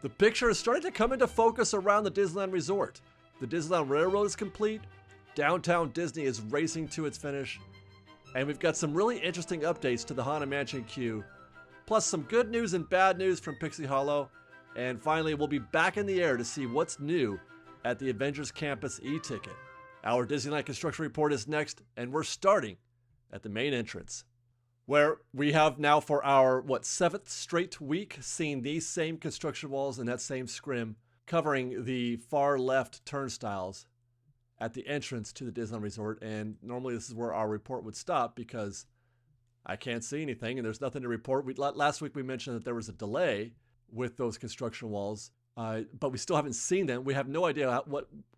The picture is starting to come into focus around the Disneyland Resort. The Disneyland Railroad is complete, Downtown Disney is racing to its finish, and we've got some really interesting updates to the Haunted Mansion queue, plus some good news and bad news from Pixie Hollow, and finally we'll be back in the air to see what's new at the Avengers Campus E Ticket. Our Disneyland Construction Report is next, and we're starting at the main entrance, where we have now for our, 7th straight week seen these same construction walls and that same scrim covering the far left turnstiles at the entrance to the Disneyland Resort. And normally this is where our report would stop because I can't see anything and there's nothing to report. Last week we mentioned that there was a delay with those construction walls, but we still haven't seen them. We have no idea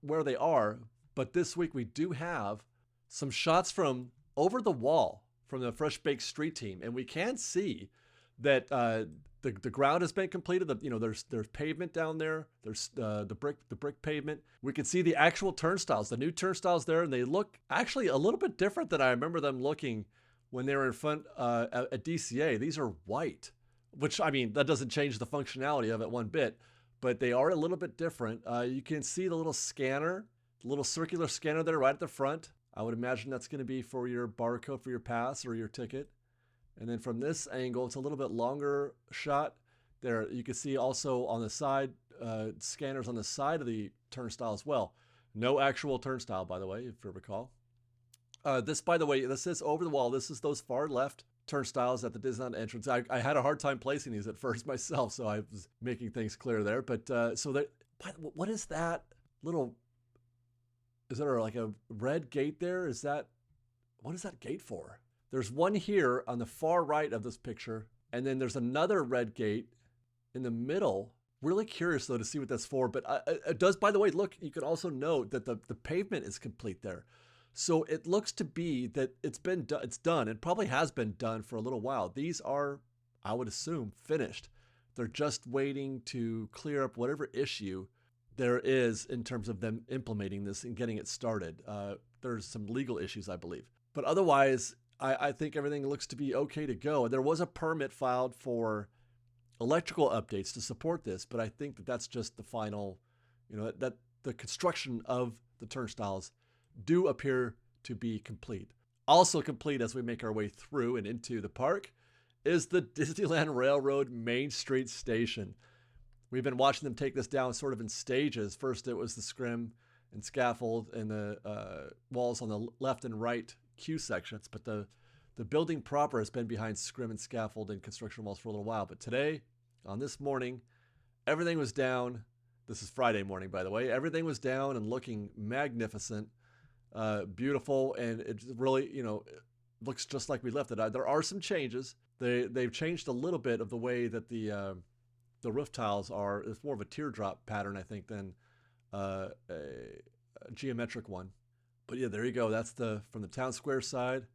where they are. But this week we do have some shots from over the wall from the Fresh Baked Street team, and we can see that the ground has been completed. There's pavement down there. There's the brick pavement. We can see the actual turnstiles, the new turnstiles there, and they look actually a little bit different than I remember them looking when they were in front at DCA. These are white, which I mean that doesn't change the functionality of it one bit, but they are a little bit different. You can see the little scanner, the little circular scanner there right at the front. I would imagine that's going to be for your barcode for your pass or your ticket. And then from this angle, it's a little bit longer shot. There, you can see also on the side, scanners on the side of the turnstile as well. No actual turnstile, by the way, if you recall. This, by the way, this is over the wall. This is those far left turnstiles at the Disneyland entrance. I had a hard time placing these at first myself, so I was making things clear there. But what is that little... Is there like a red gate there? What is that gate for? There's one here on the far right of this picture, and then there's another red gate in the middle. Really curious though to see what that's for, but it does, by the way, look, you can also note that the pavement is complete there. So it looks to be that it's done. It probably has been done for a little while. These are, I would assume, finished. They're just waiting to clear up whatever issue there is in terms of them implementing this and getting it started. There's some legal issues, I believe. But otherwise, I think everything looks to be okay to go. There was a permit filed for electrical updates to support this, but I think that that's just the final, that the construction of the turnstiles do appear to be complete. Also complete as we make our way through and into the park is the Disneyland Railroad Main Street Station. We've been watching them take this down sort of in stages. First, it was the scrim and scaffold and the walls on the left and right queue sections. But the building proper has been behind scrim and scaffold and construction walls for a little while. But today, on this morning, everything was down. This is Friday morning, by the way. Everything was down and looking magnificent, beautiful, and it really, it looks just like we left it. There are some changes. They've changed a little bit of the way that the roof tiles are. It's more of a teardrop pattern, I think, than a geometric one. But yeah, there you go. That's from the town square side.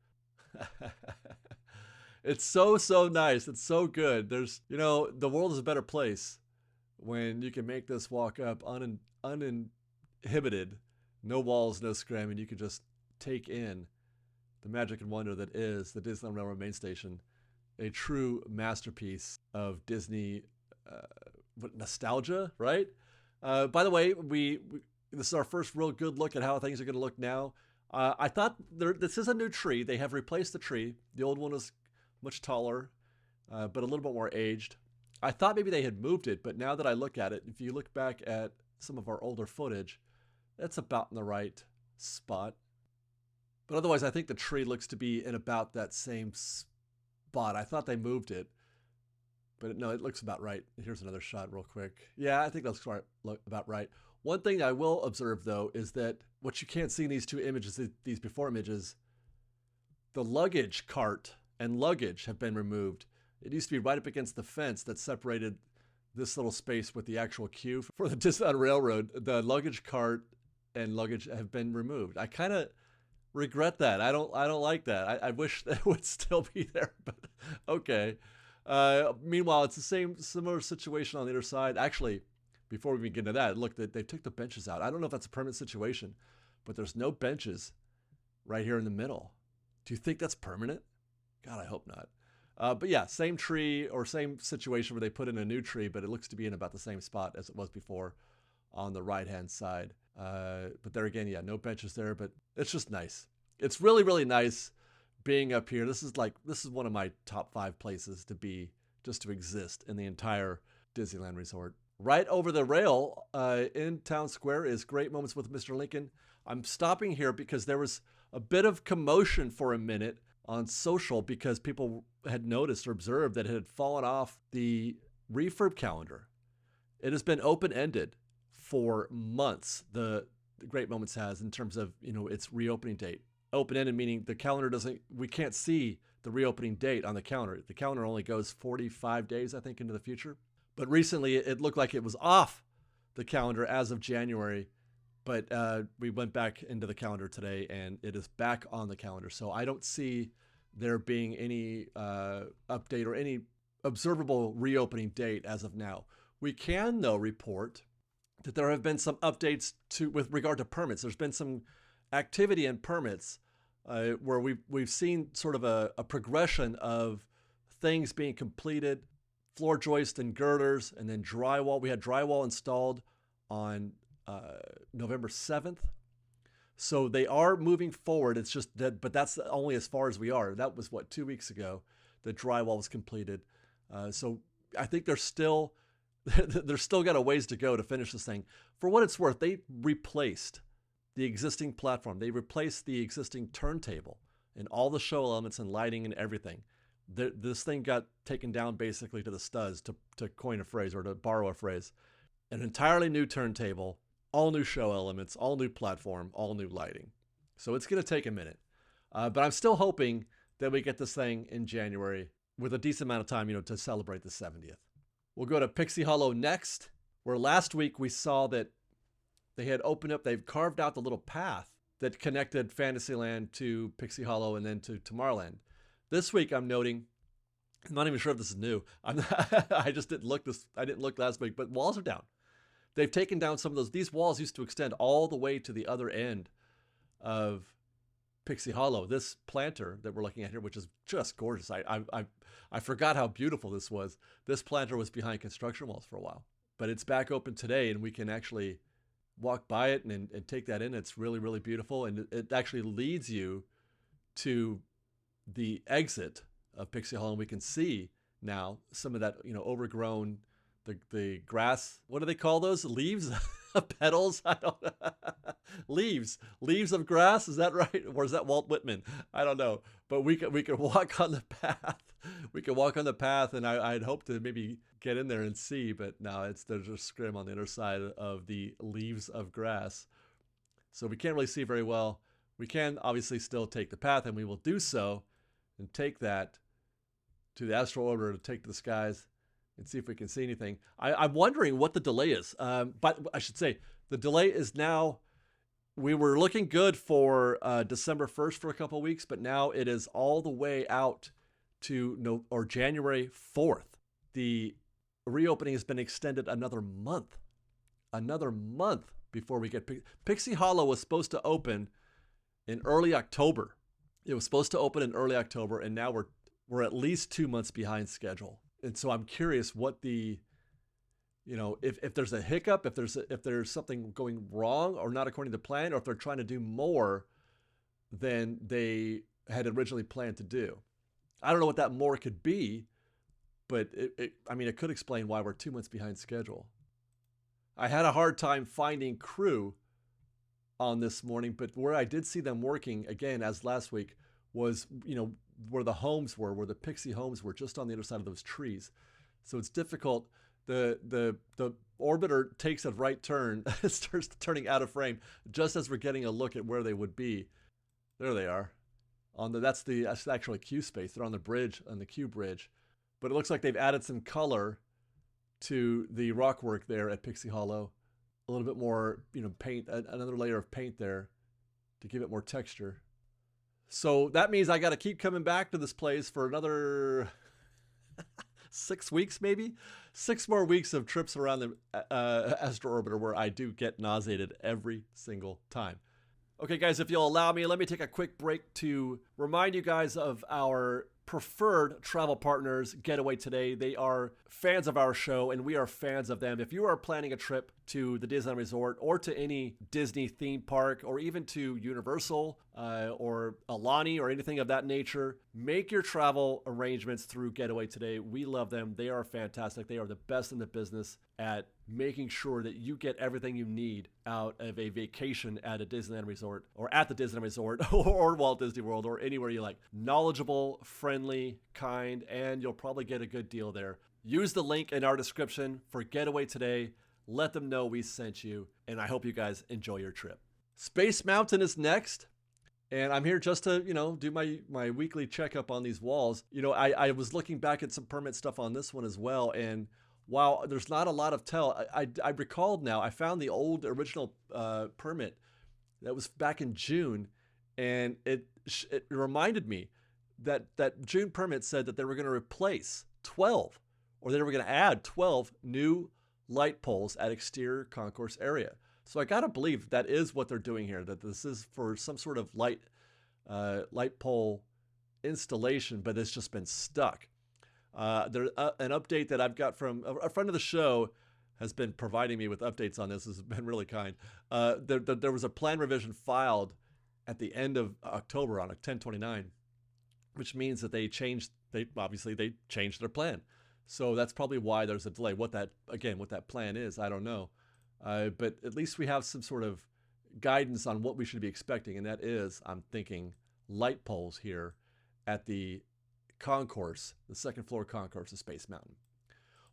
It's so nice. It's so good. There's, the world is a better place when you can make this walk up uninhibited, no walls, no scrim, and you can just take in the magic and wonder that is the Disneyland Railroad Main Station, a true masterpiece of Disney nostalgia, right? By the way, this is our first real good look at how things are going to look now. I thought this is a new tree. They have replaced the tree. The old one was much taller, but a little bit more aged. I thought maybe they had moved it, but now that I look at it, if you look back at some of our older footage, that's about in the right spot. But otherwise, I think the tree looks to be in about that same spot. I thought they moved it. But no, it looks about right. Here's another shot real quick. Yeah, I think that's about right. One thing I will observe, though, is that what you can't see in these two images, these before images, the luggage cart and luggage have been removed. It used to be right up against the fence that separated this little space with the actual queue for the Disneyland Railroad. The luggage cart and luggage have been removed. I kind of regret that. I don't like that. I wish that would still be there, but okay. Meanwhile, it's the similar situation on the other side. Actually, before we get into that, look, they took the benches out. I don't know if that's a permanent situation, but there's no benches right here in the middle. Do you think that's permanent? God, I hope not. But yeah, same tree or same situation where they put in a new tree, but it looks to be in about the same spot as it was before on the right-hand side. But there again, yeah, no benches there, but it's just nice. It's really, really nice being up here. This is one of my top 5 places to be, just to exist in the entire Disneyland Resort. Right over the rail in Town Square is Great Moments with Mr. Lincoln. I'm stopping here because there was a bit of commotion for a minute on social because people had noticed or observed that it had fallen off the refurb calendar. It has been open-ended for months, the Great Moments has, in terms of, its reopening date. Open-ended meaning the calendar we can't see the reopening date on the calendar. The calendar only goes 45 days, I think, into the future. But recently it looked like it was off the calendar as of January, but we went back into the calendar today and it is back on the calendar. So I don't see there being any update or any observable reopening date as of now. We can, though, report that there have been some updates with regard to permits. There's been some activity in permits where we've seen sort of a progression of things being completed, floor joist and girders, and then drywall. We had drywall installed on November 7th. So they are moving forward. It's just that, but that's only as far as we are. That was 2 weeks ago that drywall was completed. So I think they're still got a ways to go to finish this thing. For what it's worth, they replaced the existing platform. They replaced the existing turntable and all the show elements and lighting and everything. This thing got taken down basically to the studs, to coin a phrase or to borrow a phrase. An entirely new turntable, all new show elements, all new platform, all new lighting. So it's going to take a minute. But I'm still hoping that we get this thing in January with a decent amount of time, to celebrate the 70th. We'll go to Pixie Hollow next, where last week we saw that they've carved out the little path that connected Fantasyland to Pixie Hollow and then to Tomorrowland. This week I'm noting, I'm not even sure if this is new. I just didn't look I didn't look last week, but walls are down. They've taken down some of those. These walls used to extend all the way to the other end of Pixie Hollow. This planter that we're looking at here, which is just gorgeous. I forgot how beautiful this was. This planter was behind construction walls for a while, but it's back open today, and we can actually walk by it and take that in. It's really, really beautiful, and it actually leads you to the exit of Pixie Hollow, and we can see now some of that, overgrown, the grass. What do they call those? Leaves? Petals? I don't know. Leaves of grass. Is that right? Or is that Walt Whitman? I don't know. But we could walk on the path. We could walk on the path, and I'd hope to maybe get in there and see, but no, there's a scrim on the inner side of the leaves of grass. So we can't really see very well. We can obviously still take the path, and we will do so and take that to the astral orbiter to take to the skies and see if we can see anything. I'm wondering what the delay is. But I should say, the delay is now, we were looking good for December 1st for a couple of weeks, but now it is all the way out to January 4th. The reopening has been extended another month before we get Pixie Hollow was supposed to open in early October. It was supposed to open in early October, and now we're at least 2 months behind schedule. And so I'm curious what if there's a hiccup, if there's something going wrong or not according to plan, or if they're trying to do more than they had originally planned to do. I don't know what that more could be, but it could explain why we're 2 months behind schedule. I had a hard time finding crew on this morning, but where I did see them working, again, as last week, was, where the homes were, where the Pixie homes were, just on the other side of those trees. So it's difficult. The orbiter takes a right turn, starts turning out of frame, just as we're getting a look at where they would be. There they are. That's actually Q space. They're on the bridge, on the Q bridge. But it looks like they've added some color to the rock work there at Pixie Hollow. A little bit more, paint, another layer of paint there to give it more texture. So that means I got to keep coming back to this place for another 6 weeks, maybe 6 more weeks of trips around the Astro Orbiter, where I do get nauseated every single time. Okay, guys, if you'll allow me, let me take a quick break to remind you guys of our preferred travel partners, Getaway Today. They are fans of our show, and we are fans of them. If you are planning a trip to the Disneyland Resort or to any Disney theme park or even to Universal or Alani or anything of that nature, make your travel arrangements through Getaway Today. We love them. They are fantastic. They are the best in the business at making sure that you get everything you need out of a vacation at a Disneyland Resort or at the Disneyland Resort or Walt Disney World or anywhere you like. Knowledgeable, friendly, kind, and you'll probably get a good deal there. Use the link in our description for Getaway Today. Let them know we sent you, and I hope you guys enjoy your trip. Space Mountain is next. And I'm here just to, do my weekly checkup on these walls. I was looking back at some permit stuff on this one as well. And while there's not a lot of tell, I recalled now, I found the old original permit that was back in June. And it reminded me that June permit said that they were going to replace 12, or they were going to add 12 new light poles at exterior concourse area. So I got to believe that is what they're doing here, that this is for some sort of light pole installation, but it's just been stuck. There's an update that I've got from a friend of the show has been providing me with updates on this. This has been really kind. There was a plan revision filed at the end of October on 10/29, which means that they changed their plan. So that's probably why there's a delay. What that plan is, I don't know. But at least we have some sort of guidance on what we should be expecting. And that is, I'm thinking, light poles here at the concourse, the second floor concourse of Space Mountain.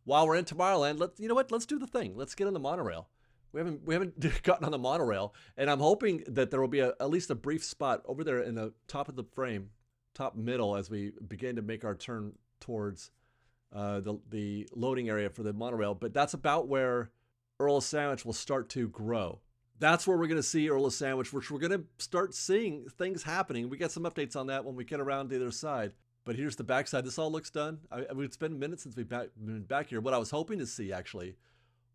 While we're in Tomorrowland, let's do the thing. Let's get on the monorail. We haven't gotten on the monorail, and I'm hoping that there will be at least a brief spot over there in the top of the frame, top middle, as we begin to make our turn towards the loading area for the monorail. But that's about where Earl of Sandwich will start to grow. That's where we're going to see Earl of Sandwich, which we're going to start seeing things happening. We get some updates on that when we get around the other side. But here's the backside. This all looks done. It's been minutes since we've been back here. What I was hoping to see, actually,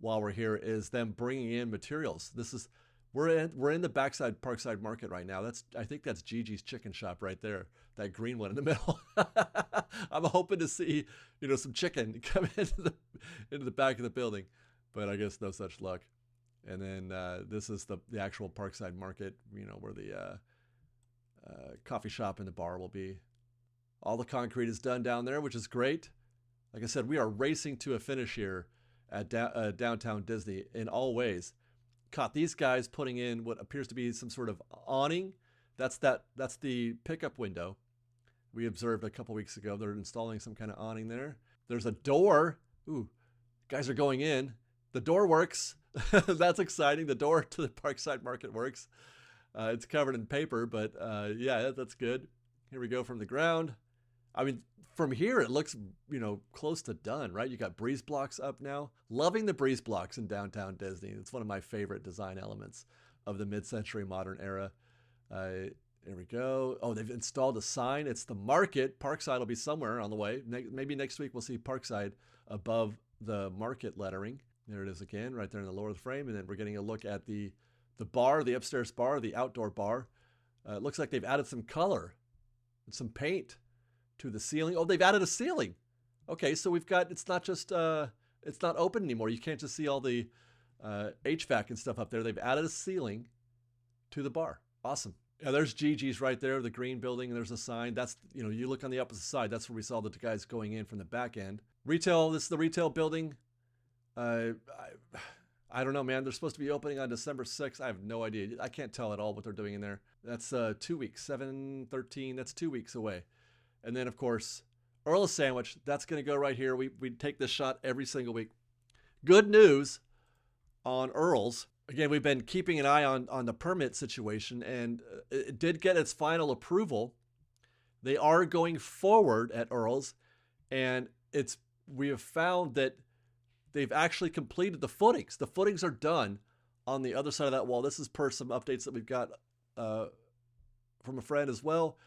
while we're here, is them bringing in materials. We're in the backside Parkside Market right now. I think that's Gigi's Chicken Shop right there, that green one in the middle. I'm hoping to see some chicken come into the back of the building, but I guess no such luck. And then this is the actual Parkside Market, where the coffee shop and the bar will be. All the concrete is done down there, which is great. Like I said, we are racing to a finish here at downtown Disney in all ways. Caught these guys putting in what appears to be some sort of awning. That's the pickup window we observed a couple weeks ago. They're installing some kind of awning there. There's a door. Ooh, guys are going in. The door works. That's exciting. The door to the Parkside Market works. It's covered in paper, but yeah, that's good. Here we go from the ground. I mean, from here, it looks, close to done, right? You got breeze blocks up now. Loving the breeze blocks in downtown Disney. It's one of my favorite design elements of the mid-century modern era. There we go. Oh, they've installed a sign. It's the market. Parkside will be somewhere on the way. Maybe next week we'll see Parkside above the market lettering. There it is again, right there in the lower of the frame. And then we're getting a look at the bar, the upstairs bar, the outdoor bar. It looks like they've added some color and some paint to the ceiling. Oh, they've added a ceiling. Okay, so it's not just, it's not open anymore. You can't just see all the HVAC and stuff up there. They've added a ceiling to the bar. Awesome. Yeah, there's Gigi's right there, the green building, and there's a sign. That's, you look on the opposite side. That's where we saw the guys going in from the back end. Retail, this is the retail building. I don't know, man. They're supposed to be opening on December 6th. I have no idea. I can't tell at all what they're doing in there. That's 2 weeks, 7/13. That's 2 weeks away. And then, of course, Earl of Sandwich. That's going to go right here. We take this shot every single week. Good news on Earl's. Again, we've been keeping an eye on the permit situation, and it did get its final approval. They are going forward at Earl's, and we have found that they've actually completed the footings. The footings are done on the other side of that wall. This is per some updates that we've got from a friend as well.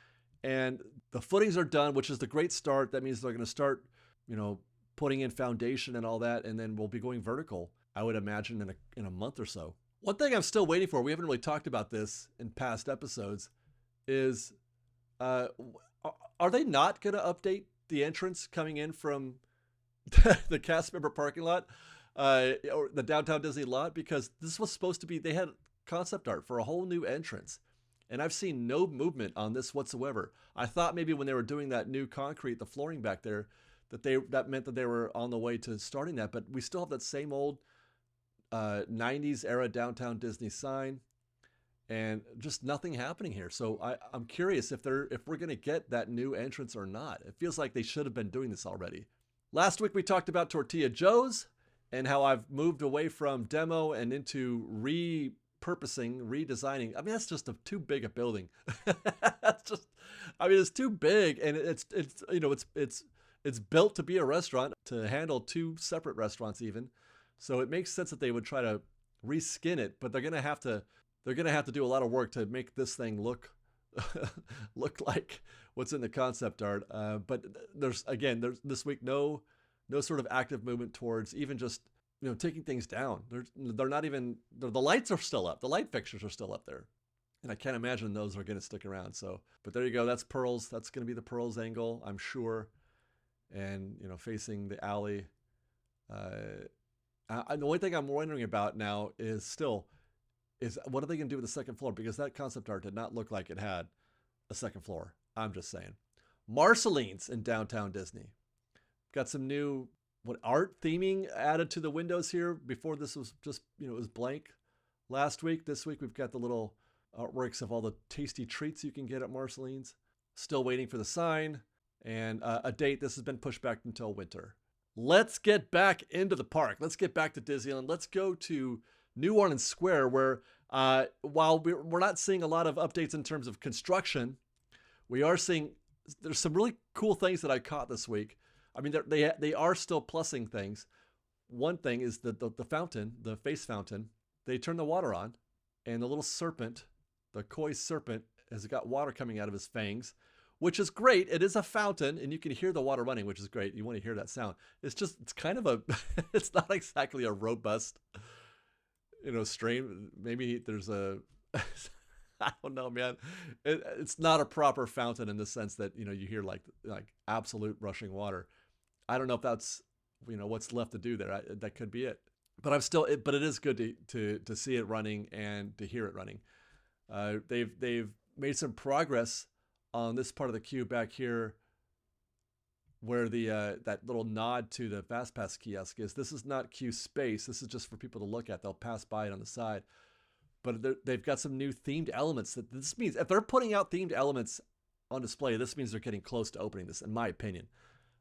And the footings are done, which is the great start. That means they're going to start, putting in foundation and all that, and then we'll be going vertical, I would imagine, in a month or so. One thing I'm still waiting for, we haven't really talked about this in past episodes, is Are they not going to update the entrance coming in from the cast member parking lot, or the downtown Disney lot? Because this was supposed to be, they had concept art for a whole new entrance. And I've seen no movement on this whatsoever. I thought maybe when they were doing that new concrete, the flooring back there, that meant that they were on the way to starting that. But we still have that same old 90s era downtown Disney sign, and just nothing happening here. So I'm curious if we're going to get that new entrance or not. It feels like they should have been doing this already. Last week we talked about Tortilla Joes and how I've moved away from demo and into repurposing, redesigning. I mean, that's just too big a building. It's too big, and it's built to be a restaurant, to handle two separate restaurants even. So it makes sense that they would try to reskin it, but they're gonna have to do a lot of work to make this thing look like what's in the concept art. But there's this week no sort of active movement towards even just taking things down. They're not even, the lights are still up. The light fixtures are still up there, and I can't imagine those are going to stick around. So, but there you go. That's Pearls. That's going to be the Pearls angle, I'm sure, and facing the alley. The only thing I'm wondering about now is what are they going to do with the second floor? Because that concept art did not look like it had a second floor. I'm just saying. Marcelin's in downtown Disney. Got some new art theming added to the windows here. Before this was just, it was blank last week. This week we've got the little artworks of all the tasty treats you can get at Marcelin's. Still waiting for the sign and a date. This has been pushed back until winter. Let's get back into the park. Let's get back to Disneyland. Let's go to New Orleans Square, where while we're not seeing a lot of updates in terms of construction, we are seeing there's some really cool things that I caught this week. I mean, they are still plussing things. One thing is the fountain, the face fountain. They turn the water on, and the little serpent, the koi serpent, has got water coming out of his fangs, which is great. It is a fountain, and you can hear the water running, which is great. You want to hear that sound. It's kind of it's not exactly a robust, strain. Maybe there's I don't know, man. It's not a proper fountain in the sense that, you hear like absolute rushing water. I don't know if that's, what's left to do there. That could be it. But but it is good to see it running and to hear it running. They've made some progress on this part of the queue back here, where that little nod to the FastPass kiosk is. This is not queue space. This is just for people to look at. They'll pass by it on the side. But they've got some new themed elements. This means if they're putting out themed elements on display, this means they're getting close to opening this, in my opinion.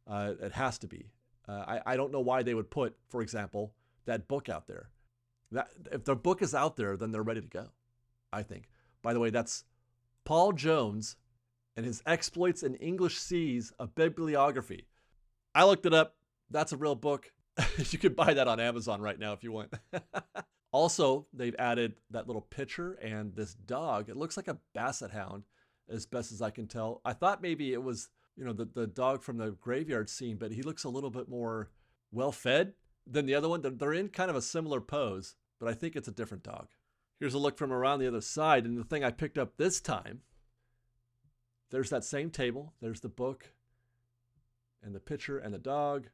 It has to be. I don't know why they would put, for example, that book out there. If the book is out there, then they're ready to go, I think. By the way, that's Paul Jones and his Exploits in English Seas, a bibliography. I looked it up. That's a real book. You could buy that on Amazon right now if you want. Also, they've added that little pitcher and this dog. It looks like a basset hound, as best as I can tell. I thought maybe it was, the dog from the graveyard scene, but he looks a little bit more well-fed than the other one. They're in kind of a similar pose, but I think it's a different dog. Here's a look from around the other side, and the thing I picked up this time, there's that same table. There's the book and the pitcher and the dog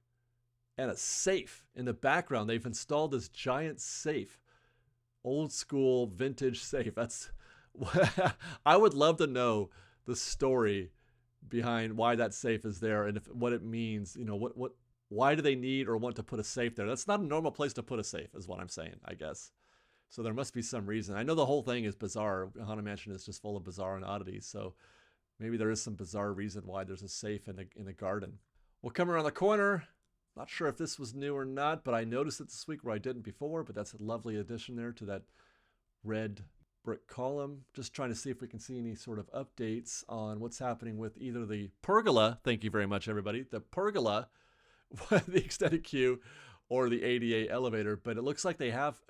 and a safe in the background. They've installed this giant safe. Old school vintage safe. I would love to know the story behind why that safe is there and what it means. Why do they need or want to put a safe there? That's not a normal place to put a safe, is what I'm saying, I guess. So there must be some reason. I know the whole thing is bizarre. Haunted Mansion is just full of bizarre and oddities. So maybe there is some bizarre reason why there's a safe in a garden. We'll come around the corner. Not sure if this was new or not, but I noticed it this week where I didn't before, but that's a lovely addition there to that red brick column. Just trying to see if we can see any sort of updates on what's happening with either the pergola, thank you very much everybody, the pergola, the extended queue, or the ADA elevator, but it looks like they have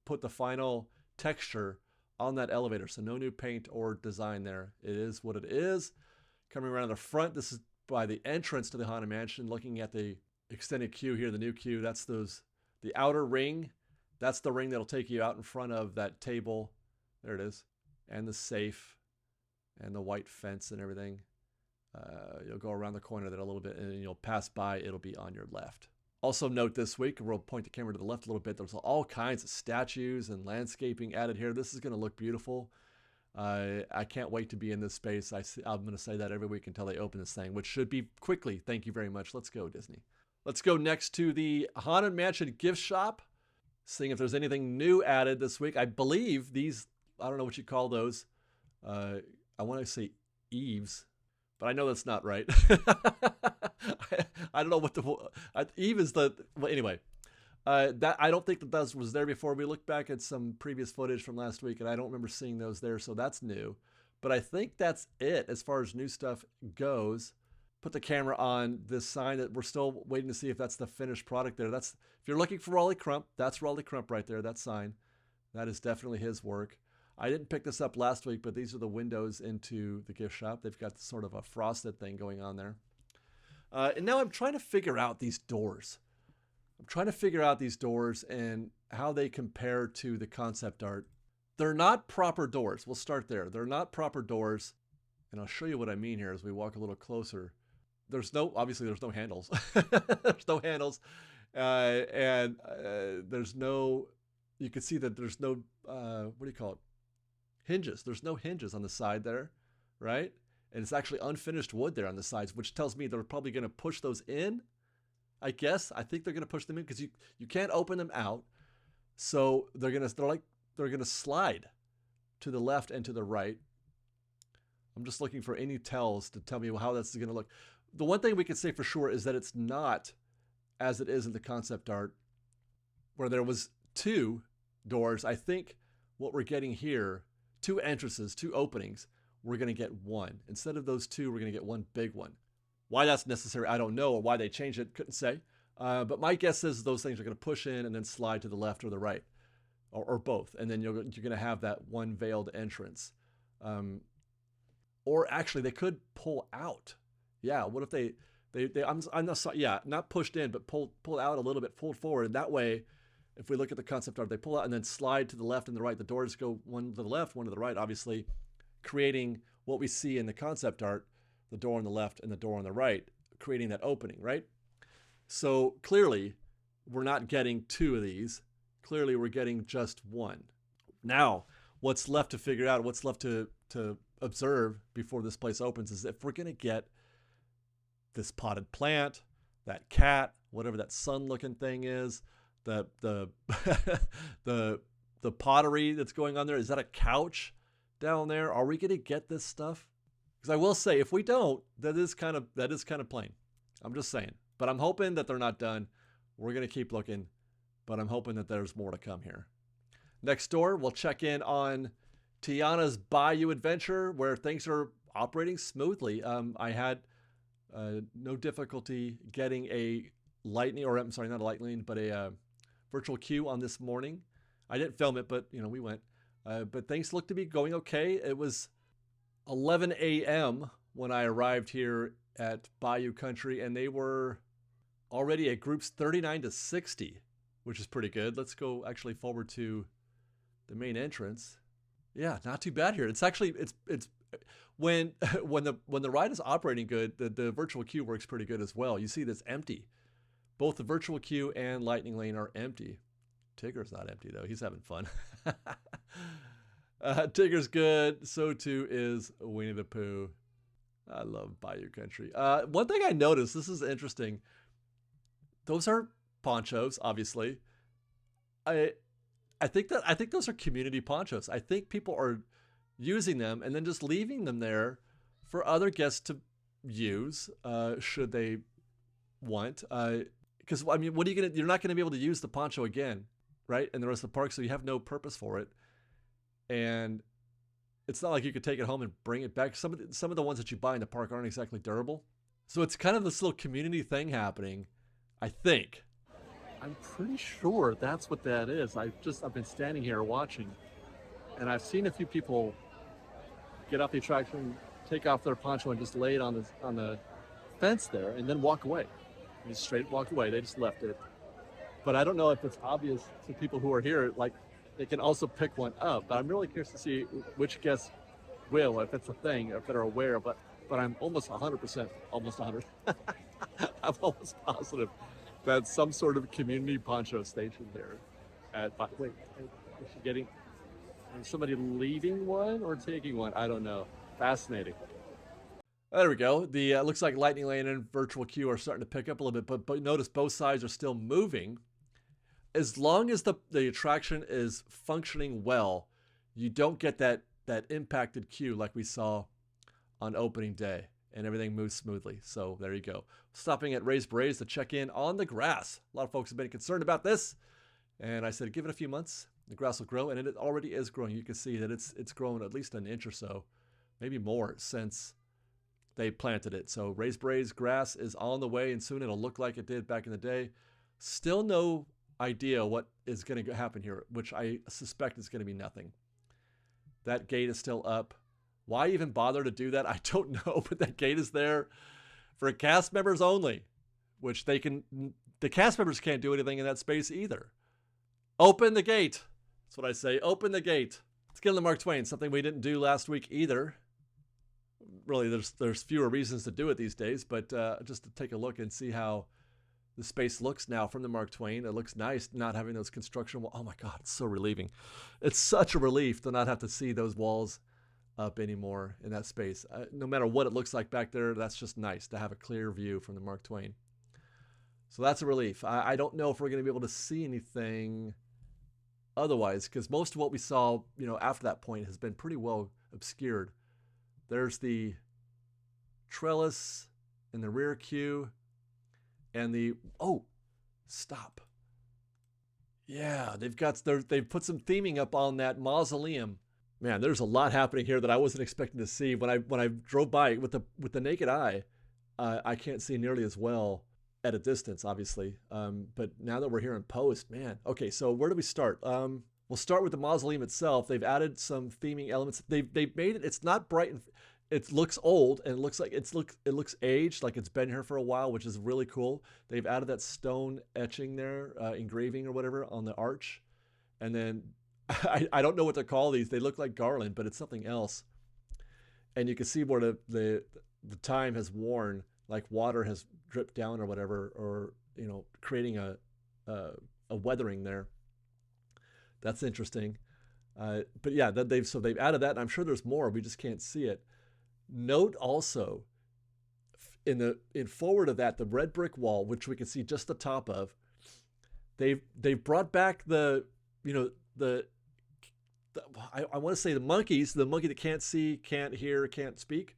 put the final texture on that elevator, so no new paint or design there. It is what it is. Coming around the front, this is by the entrance to the Haunted Mansion, looking at the extended queue here, the new queue. That's the outer ring. That's the ring that'll take you out in front of that table. There it is. And the safe and the white fence and everything. You'll go around the corner there a little bit, and you'll pass by. It'll be on your left. Also note this week, we'll point the camera to the left a little bit. There's all kinds of statues and landscaping added here. This is going to look beautiful. I can't wait to be in this space. I'm going to say that every week until they open this thing, which should be quickly. Thank you very much. Let's go, Disney. Let's go next to the Haunted Mansion gift shop, seeing if there's anything new added this week. I believe these, I don't know what you call those. I want to say eaves, but I know that's not right. I don't know what Eve is the, well, anyway. That I don't think that was there before. We looked back at some previous footage from last week, and I don't remember seeing those there, so that's new. But I think that's it as far as new stuff goes. Put the camera on this sign that we're still waiting to see if that's the finished product there. That's, if you're looking for Raleigh Crump, that's Raleigh Crump right there, that sign. That is definitely his work. I didn't pick this up last week, but these are the windows into the gift shop. They've got sort of a frosted thing going on there. And now I'm trying to figure out these doors. I'm trying to figure out these doors and how they compare to the concept art. They're not proper doors. We'll start there. They're not proper doors. And I'll show you what I mean here as we walk a little closer. Obviously there's no handles. There's no handles. There's no, you can see that there's no, what do you call it? Hinges. There's no hinges on the side there, right? And it's actually unfinished wood there on the sides, which tells me they're probably going to push those in. I guess. I think they're going to push them in because you can't open them out. So they're going to slide to the left and to the right. I'm just looking for any tells to tell me how that's going to look. The one thing we can say for sure is that it's not as it is in the concept art where there was 2 doors. I think what we're getting here, 2 entrances, 2 openings, we're going to get 1. Instead of those 2, we're going to get 1 big one. Why that's necessary, I don't know, or why they changed it, couldn't say. But my guess is those things are going to push in and then slide to the left or the right, or both. And then you're going to have that one veiled entrance. Or actually, they could pull out. Yeah, what if they I'm not sorry, yeah, not pushed in, but pull out a little bit, pulled forward. And that way, if we look at the concept art, they pull out and then slide to the left and the right. The doors go one to the left, one to the right, obviously, creating what we see in the concept art, the door on the left and the door on the right, creating that opening, right? So clearly, we're not getting 2 of these. Clearly, we're getting just 1. Now, what's left to figure out, what's left to observe before this place opens is if we're going to get this potted plant, that cat, whatever that sun-looking thing is, the the pottery that's going on there. Is that a couch down there? Are we going to get this stuff? Because I will say, if we don't, that is kind of plain. I'm just saying. But I'm hoping that they're not done. We're going to keep looking, but I'm hoping that there's more to come here. Next door, we'll check in on Tiana's Bayou Adventure, where things are operating smoothly. I had no difficulty getting a lightning, or I'm sorry, not a lightning, but a virtual queue on this morning. I didn't film it, but we went. But things look to be going okay. It was 11 a.m. when I arrived here at Bayou Country, and they were already at groups 39 to 60, which is pretty good. Let's go actually forward to the main entrance. Yeah, not too bad here. It's actually it's when the ride is operating good, the virtual queue works pretty good as well. You see that's empty. Both the virtual queue and Lightning Lane are empty. Tigger's not empty though. He's having fun. Tigger's good. So too is Winnie the Pooh. I love Bayou Country. One thing I noticed, this is interesting. Those are ponchos, obviously. I think those are community ponchos. I think people are using them and then just leaving them there for other guests to use, should they want. Because I mean, you're not gonna be able to use the poncho again, right? In the rest of the park, so you have no purpose for it. And it's not like you could take it home and bring it back. Some of the ones that you buy in the park aren't exactly durable. So it's kind of this little community thing happening, I think. I'm pretty sure that's what that is. I've been standing here watching, and I've seen a few people get off the attraction, take off their poncho and just lay it on the fence there and then walk away. They just straight walk away. They just left it. But I don't know if it's obvious to people who are here, like they can also pick one up. But I'm really curious to see which guests will, if it's a thing, if they're aware of it. But but I'm almost 100%, almost 100. I'm almost positive that some sort of community poncho station there. Wait, is she getting? Is somebody leaving one or taking one? I don't know. Fascinating. There we go. The looks like Lightning Lane and Virtual Queue are starting to pick up a little bit, but notice both sides are still moving. As long as the attraction is functioning well, you don't get that impacted queue like we saw on opening day, and everything moves smoothly. So there you go. Stopping at Raised Berets to check in on the grass. A lot of folks have been concerned about this, and I said give it a few months, the grass will grow, and it already is growing. You can see that it's grown at least an inch or so, maybe more, since they planted it. So Raised Berets grass is on the way, and soon it'll look like it did back in the day. Still no idea what is going to happen here, which I suspect is going to be nothing. That gate is still up. Why even bother to do that? I don't know, but that gate is there for cast members only, which the cast members can't do anything in that space either. Open the gate. That's what I say. Open the gate. Let's get on the Mark Twain, something we didn't do last week either. Really, there's fewer reasons to do it these days, but just to take a look and see how the space looks now from the Mark Twain. It looks nice not having those construction walls. Oh my God, it's so relieving. It's such a relief to not have to see those walls up anymore in that space. No matter what it looks like back there, that's just nice to have a clear view from the Mark Twain. So that's a relief. I don't know if we're going to be able to see anything otherwise, because most of what we saw, after that point has been pretty well obscured. There's the trellis in the rear queue and stop. Yeah, they've put some theming up on that mausoleum. Man, there's a lot happening here that I wasn't expecting to see. When I drove by with the naked eye, I can't see nearly as well at a distance, obviously. But now that we're here in post, man. Okay, so where do we start? We'll start with the mausoleum itself. They've added some theming elements. They've made it. It's not bright and it looks old, and it looks like it looks aged, like it's been here for a while, which is really cool. They've added that stone etching there, engraving or whatever on the arch, and then I don't know what to call these. They look like garland, but it's something else. And you can see where the time has worn, like water has dripped down or whatever, or creating a weathering there. That's interesting. But yeah, they've added that, and I'm sure there's more. We just can't see it. Note also in forward of that, the red brick wall, which we can see just the top of. They've brought back I want to say the monkeys, the monkey that can't see, can't hear, can't speak.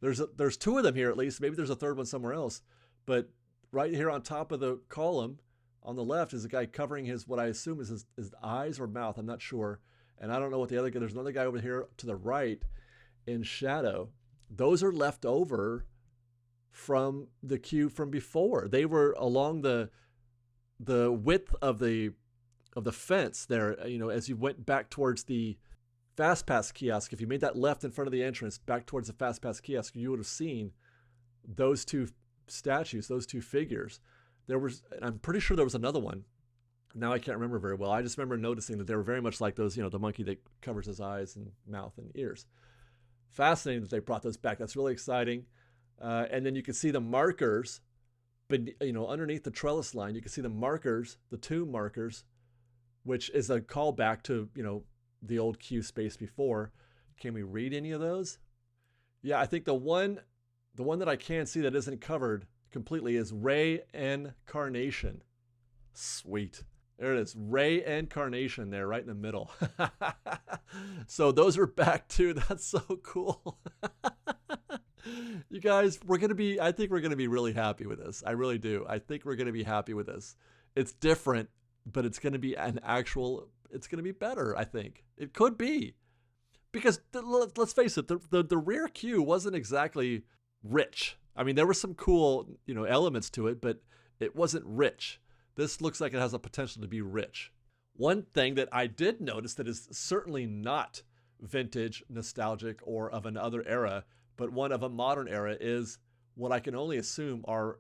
There's two of them here at least. Maybe there's a third one somewhere else. But right here on top of the column on the left is a guy covering what I assume is his eyes or mouth. I'm not sure. And I don't know what the other guy. There's another guy over here to the right in shadow. Those are left over from the queue from before. They were along the width of the fence there, as you went back towards the Fast Pass kiosk. If you made that left in front of the entrance back towards the Fast Pass kiosk, you would have seen those two statues, those two figures. I'm pretty sure there was another one. Now I can't remember very well. I just remember noticing that they were very much like those, the monkey that covers his eyes and mouth and ears. Fascinating that they brought those back. That's really exciting. And then you can see the markers, but underneath the trellis line, you can see the markers, the tomb markers, which is a callback to, the old queue space before. Can we read any of those? Yeah, I think the one that I can see that isn't covered completely is Ray and Carnation. Sweet. There it is. Ray and Carnation there right in the middle. So those are back too. That's so cool. You guys, I think we're going to be really happy with this. I really do. I think we're going to be happy with this. It's different, but it's going to be it's going to be better, I think. It could be. Because let's face it, the rear queue wasn't exactly rich. I mean, there were some cool, elements to it, but it wasn't rich. This looks like it has a potential to be rich. One thing that I did notice that is certainly not vintage, nostalgic, or of another era, but one of a modern era is what I can only assume are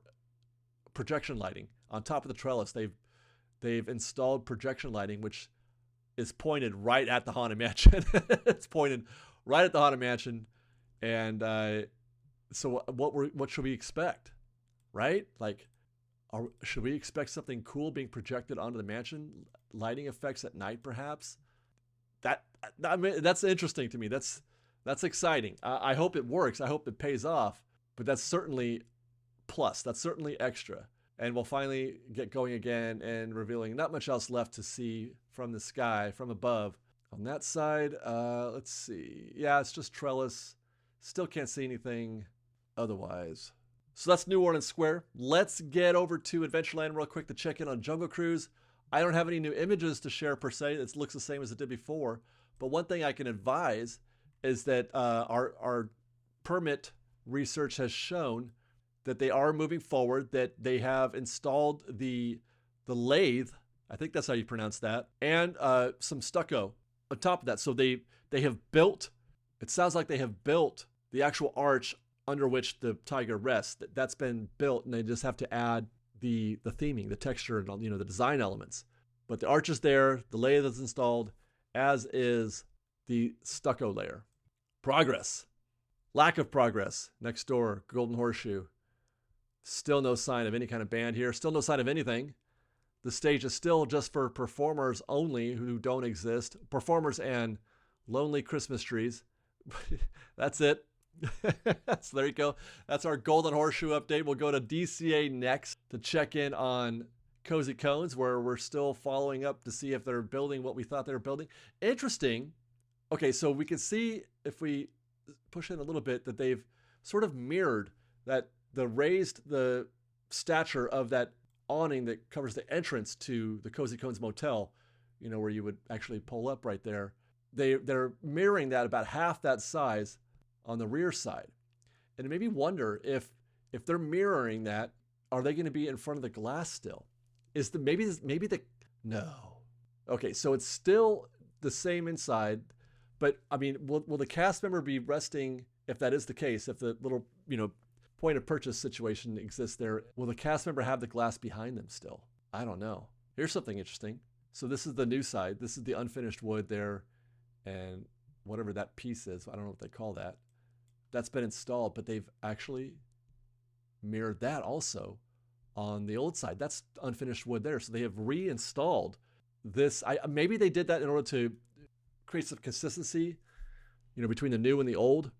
projection lighting. On top of the trellis, they've installed projection lighting, which is pointed right at the Haunted Mansion. It's pointed right at the Haunted Mansion. And So what should we expect, right? Like, should we expect something cool being projected onto the mansion? Lighting effects at night, perhaps? I mean, that's interesting to me. That's exciting. I hope it works. I hope it pays off. But that's certainly plus. That's certainly extra. And we'll finally get going again and revealing not much else left to see from the sky, from above. On that side, let's see. Yeah, it's just trellis. Still can't see anything otherwise. So that's New Orleans Square. Let's get over to Adventureland real quick to check in on Jungle Cruise. I don't have any new images to share per se. It looks the same as it did before. But one thing I can advise is that our permit research has shown that they are moving forward, that they have installed the lathe, I think that's how you pronounce that, and some stucco on top of that. So they have built, it sounds like they have built the actual arch under which the tiger rests. That's been built, and they just have to add the theming, the texture, and the design elements. But the arch is there, the lathe is installed, as is the stucco layer. Progress. Lack of progress. Next door, Golden Horseshoe. Still no sign of any kind of band here. Still no sign of anything. The stage is still just for performers only who don't exist. Performers and lonely Christmas trees. That's it. So there you go. That's our Golden Horseshoe update. We'll go to DCA next to check in on Cozy Cones, where we're still following up to see if they're building what we thought they were building. Interesting. Okay, so we can see if we push in a little bit that they've sort of mirrored that the stature of that awning that covers the entrance to the Cozy Cones Motel, where you would actually pull up right there. They're mirroring that about half that size on the rear side. And it made me wonder if they're mirroring that, are they going to be in front of the glass still? No. Okay, so it's still the same inside, but I mean, will the cast member be resting, if that is the case, if the little, point of purchase situation exists there, will the cast member have the glass behind them still? I don't know. Here's something interesting. So this is the new side. This is the unfinished wood there, and whatever that piece is, I don't know what they call that. That's been installed, but they've actually mirrored that also on the old side. That's unfinished wood there. So they have reinstalled this. Maybe they did that in order to create some consistency, between the new and the old,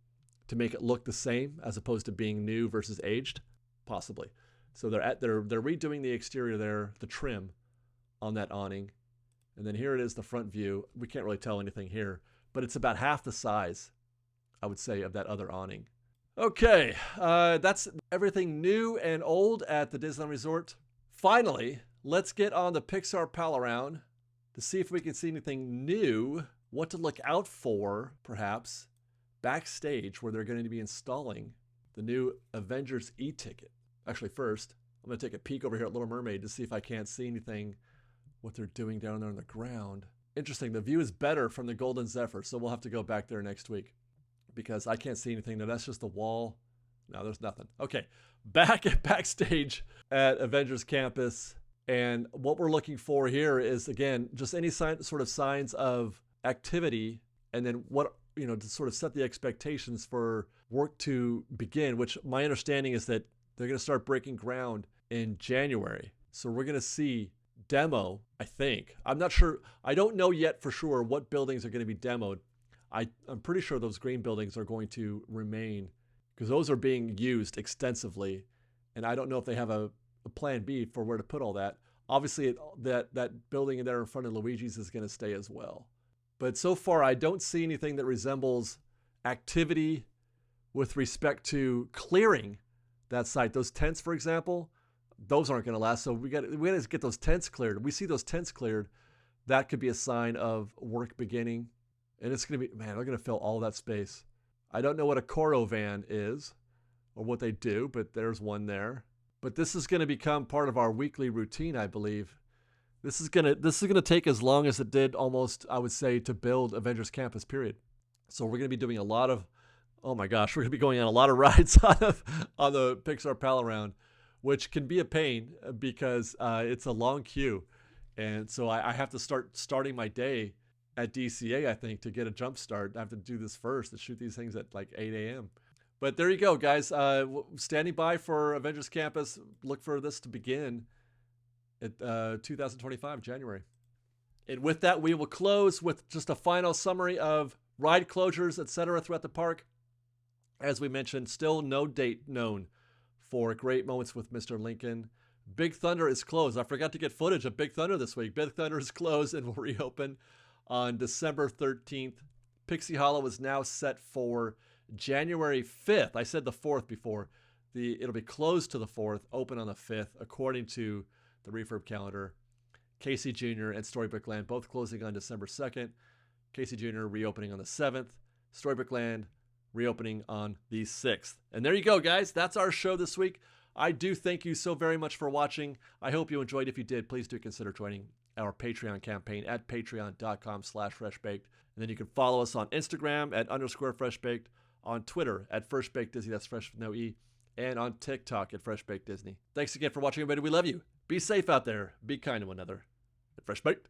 to make it look the same as opposed to being new versus aged, possibly. So they're redoing the exterior there, the trim on that awning. And then here it is, the front view. We can't really tell anything here, but it's about half the size, I would say, of that other awning. Okay, that's everything new and old at the Disneyland Resort. Finally, let's get on the Pixar Pal Around to see if we can see anything new, what to look out for, perhaps, backstage where they're going to be installing the new Avengers E Ticket. Actually, first, I'm going to take a peek over here at Little Mermaid to see if I can't see anything, what they're doing down there on the ground. Interesting, the view is better from the Golden Zephyr, so we'll have to go back there next week because I can't see anything. No, that's just the wall. No, there's nothing. Okay, backstage at Avengers Campus. And what we're looking for here is, again, just any sort of signs of activity, and then what, to sort of set the expectations for work to begin, which my understanding is that they're going to start breaking ground in January. So we're going to see demo, I think. I'm not sure. I don't know yet for sure what buildings are going to be demoed. I'm pretty sure those green buildings are going to remain because those are being used extensively. And I don't know if they have a plan B for where to put all that. Obviously, that building there in front of Luigi's is going to stay as well. But so far, I don't see anything that resembles activity with respect to clearing that site. Those tents, for example, those aren't going to last. So we got to get those tents cleared. If we see those tents cleared, that could be a sign of work beginning. And it's going to be, man, they're going to fill all that space. I don't know what a Coro van is or what they do, but there's one there. But this is going to become part of our weekly routine, I believe. This is gonna take as long as it did almost, I would say, to build Avengers Campus, period. So we're going to be doing a lot of, oh my gosh, we're going to be going on a lot of rides on the Pixar Pal Around, which can be a pain because it's a long queue. And so I have to starting my day at DCA, I think, to get a jump start. I have to do this first and shoot these things at like 8 a.m. But there you go, guys. Standing by for Avengers Campus. Look for this to begin at 2025, January. And with that, we will close with just a final summary of ride closures, etc. throughout the park. As we mentioned, still no date known for Great Moments with Mr. Lincoln. Big Thunder is closed. I forgot to get footage of Big Thunder this week. Big Thunder is closed and will reopen on December 13th. Pixie Hollow is now set for January 5th. I said the 4th before. It'll be closed to the 4th, open on the 5th, according to the refurb calendar. Casey Jr. and Storybook Land both closing on December 2nd. Casey Jr. reopening on the 7th. Storybook Land reopening on the 6th. And there you go, guys. That's our show this week. I do thank you so very much for watching. I hope you enjoyed. If you did, please do consider joining our Patreon campaign at patreon.com/freshbaked. And then you can follow us on Instagram at _freshbaked, on Twitter at freshbakedisney, that's fresh with no E, and on TikTok at freshbakedisney. Thanks again for watching, everybody. We love you. Be safe out there. Be kind to one another. At Fresh Baked.